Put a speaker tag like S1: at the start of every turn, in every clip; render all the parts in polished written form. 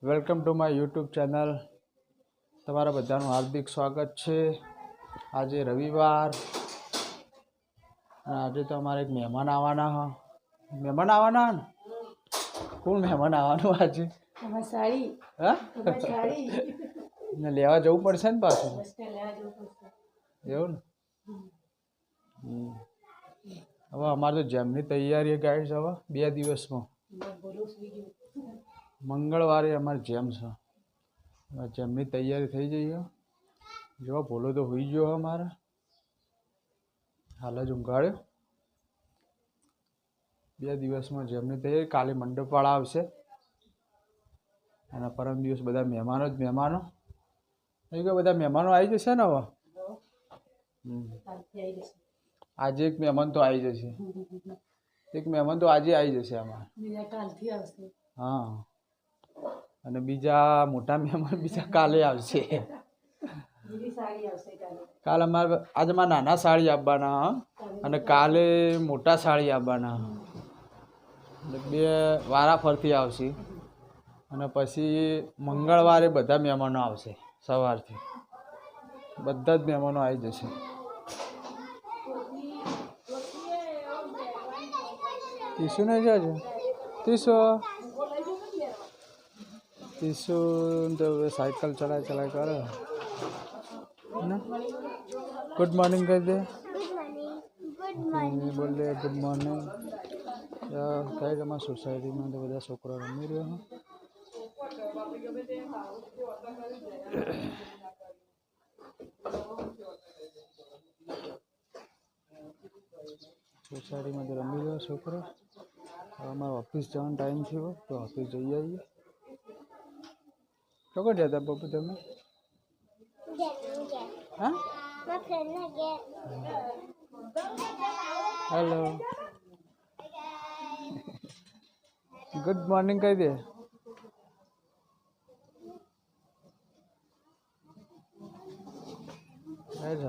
S1: Welcome to my YouTube channel. તમારા બધાનું હાર્દિક સ્વાગત છે. આજે રવિવાર અને આજે તો અમારે એક મહેમાન આવવાના હા. મહેમાન આવવાના ને કોણ મહેમાન આવવાનું આજે? હા ને લેવા જવું પડશે ને પાછું એવું ને. હવે અમારે તો જેમની તૈયારી ગાઈડ છે. હવે 2 દિવસમાં મંગળવારે અમારે જેમ છે. જેમની તૈયારી થઈ જઈએ. જો ભોલો તો હોઈ ગયો અમારે હાલ જ ઊંઘાડ્યો. 2 દિવસમાં જેમની તૈયારી. કાલે મંડપવાળા આવશે અને પરમ દિવસ બધા મહેમાનો જ મહેમાનો થઈ ગયો. બધા મહેમાનો આવી જશે ને હવે. આજે એક મહેમાન તો આવી જશે. એક મહેમાન તો આજે આવી જશે અમારે. હા અને બીજા મોટા મહેમાન બીજા કાલે આવશે. કાલે અમારે આજે મારા નાના સાડી આપવાના અને કાલે મોટા સાડી આપવાના. 2 વારા ફરતી આવશે અને પછી મંગળવારે બધા મહેમાનો આવશે. સવારથી બધા જ મહેમાનો આવી જશે. ટીસુ ને જજો ટીસુ તો સાયકલ ચલાય કરે ને. ગુડ મોર્નિંગ કહી દે. બોલ દે ગુડ મોર્નિંગ. કઈ તમારા સોસાયટીમાં તો બધા છોકરા રમી રહ્યો. સોસાયટીમાં તો રમી રહ્યો છોકરો. હવે અમારે ઓફિસ જવાનો ટાઈમ થયો તો ઓફિસ જઈ આવીએ. ચોકર જતા પપ્પુ તમે? હા હેલો ગુડ મોર્નિંગ કહી દે.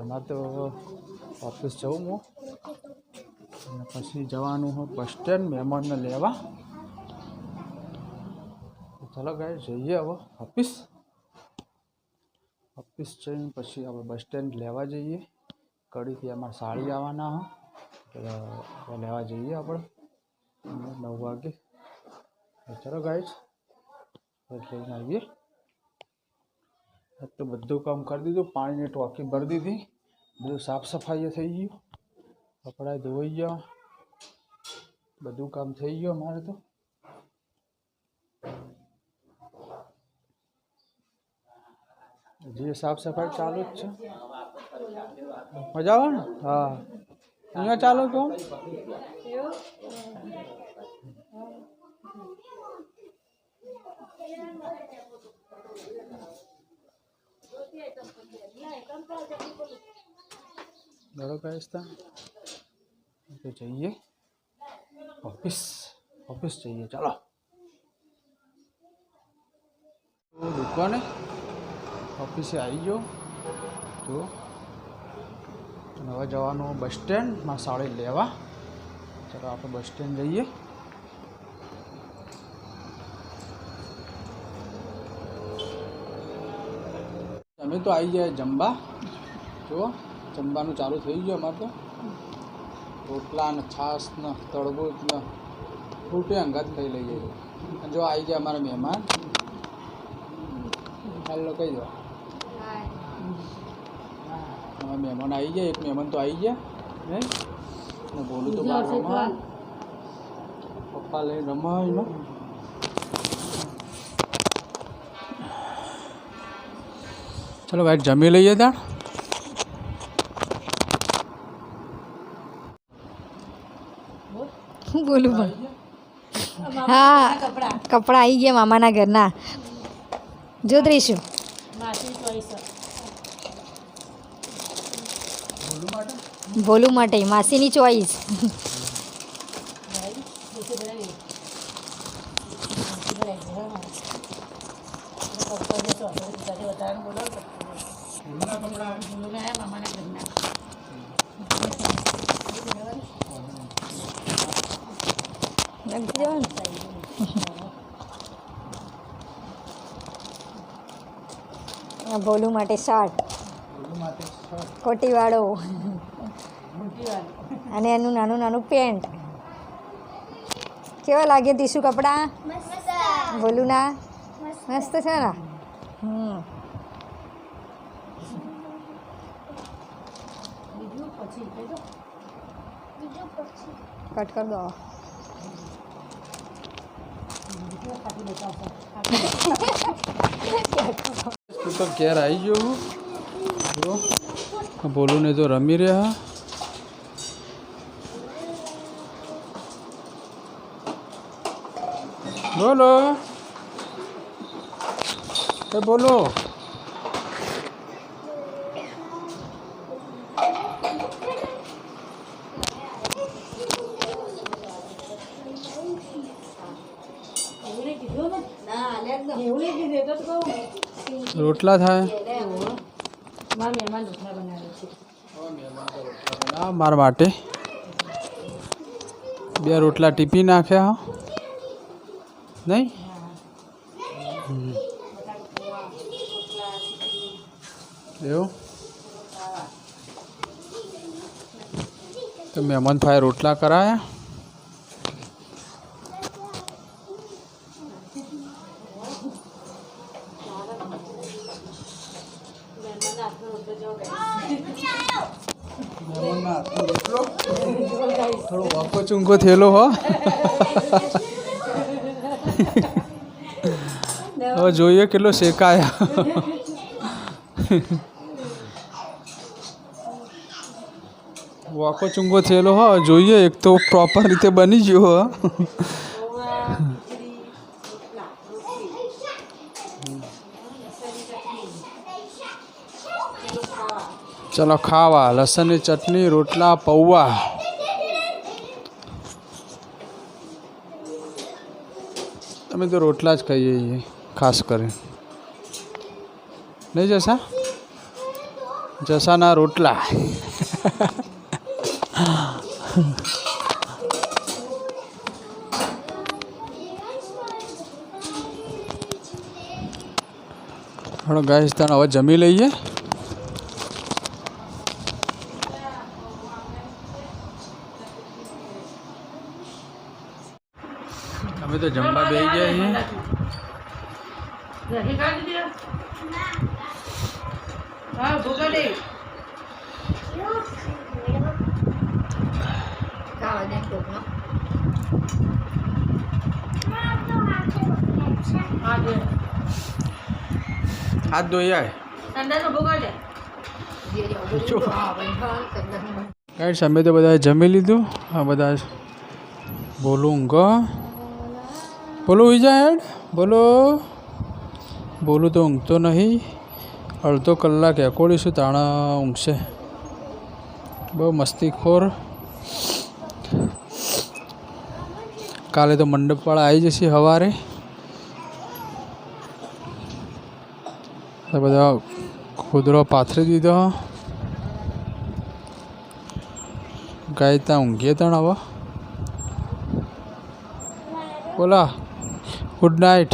S1: અમારે તો ઓફિસ જવું હું અને પછી જવાનું હું બસ સ્ટેન્ડ મહેમાનને લેવા. ચાલો ગાય જઈએ હવે ઓફિસ જઈને પછી આપણે બસ સ્ટેન્ડ લેવા જઈએ. કડીથી અમારે સાડી આવવાના હા લેવા જઈએ આપણે 9 વાગે. ચાલો ગાઈસ લઈને આવીએ. તો બધું કામ કરી દીધું. પાણીની ટોકી ભરી દીધી. બધું સાફ સફાઈ થઈ ગયું. કપડાં ધોઈ ગયા. બધું કામ થઈ ગયું અમારે તો. જે સાફ સફાઈ ચાલુ જ છે. મજા આવે ને? હા અહીંયા ચાલુ તો બરોબર તો જઈએ ઓફિસ જઈએ. ચાલો દુકાને ઓફિસે આવી ગયો તો હવે જવાનું બસ સ્ટેન્ડમાં સાડી લેવા. ચાલો આપણે બસ સ્ટેન્ડ જઈએ. તમે તો આવી જાય જમવા. જુઓ જમવાનું ચાલુ થઈ ગયું અમારે તો. રોટલા ને છાશ ને તળબૂચ ને ફ્રૂટે અંગાત લઈ લઈએ. જો આવી ગયા અમારા મહેમાન. હેલો કહી દો. અમારા મહેમાન આવી ગયા. એક મહેમાન તો આવી ગયા ને બોલું તો બહાર રમા. પપ્પા લઈને રમાય. ચલો ભાઈ જમી લઈએ ત્યાં.
S2: બોલું પણ હા કપડા આવી ગયા મામાના ઘરના. જો દઈશું ભોલું માટે માસીની ચોઈસ. આ ભોલું માટે શર્ટ
S1: ભોલું માટે શર્ટ
S2: કોટીવાળો અને એનું નાનું નાનું પેન્ટ. કેવા લાગે ટીશુ કપડાં? ભોલુના મસ્ત છે ને. કટ કર દો.
S1: તું તો ઘેર આવી ગયો બ્રો. બોલું ને તો રમી રહ્યા. બોલો એ બોલો રોટલા થાય. મારા માટે 2 રોટલા ટીપી નાખ્યા નહીં. એવું તો મહેમાન ભાઈ રોટલા કરાયા. થોડો વાંકો ચૂંકો થયેલો હો. હવે જોઈએ કેટલો શેકાયા. વાંકો ચૂંકો થયેલો હો. જોઈએ એક તો પ્રોપર રીતે બની ગયો હો. ચલો ખાવા. લસણની ચટણી, રોટલા, પૌવા. અમે તો રોટલા જ ખાઈએ છીએ ખાસ કરીને. નહીં જસા? જસાના રોટલા. થોડો ગાઈસ તને હવે જમી લઈએ. અમે તો જમવા બેસી ગયા છીએ. હાથ ધોઈ આય. ગાઈસ અમે તો બધા જમી લીધું. આ બધા બોલું ઊંઘો. બોલો ઉઈ જા હેડ. બોલો બોલું તો ઊંઘતો નહીં. અડધો કલાક એકોડીશું તાણા ઊંઘશે. બહુ મસ્તીખોર. કાલે તો મંડપવાળા આવી જશે સવારે. તો બધા ખુદરો પાથરી દીધો. ગાય ત્યાં ઊંઘીએ તણ હવે. બોલા ગુડ નાઇટ.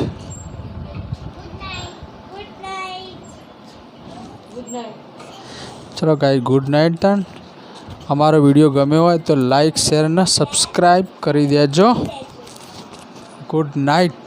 S1: ચલો ગાય ગુડ નાઇટ. તણ અમારો વિડીયો ગમ્યો હોય તો લાઈક શેર અને સબસ્ક્રાઈબ કરી દેજો. Good night.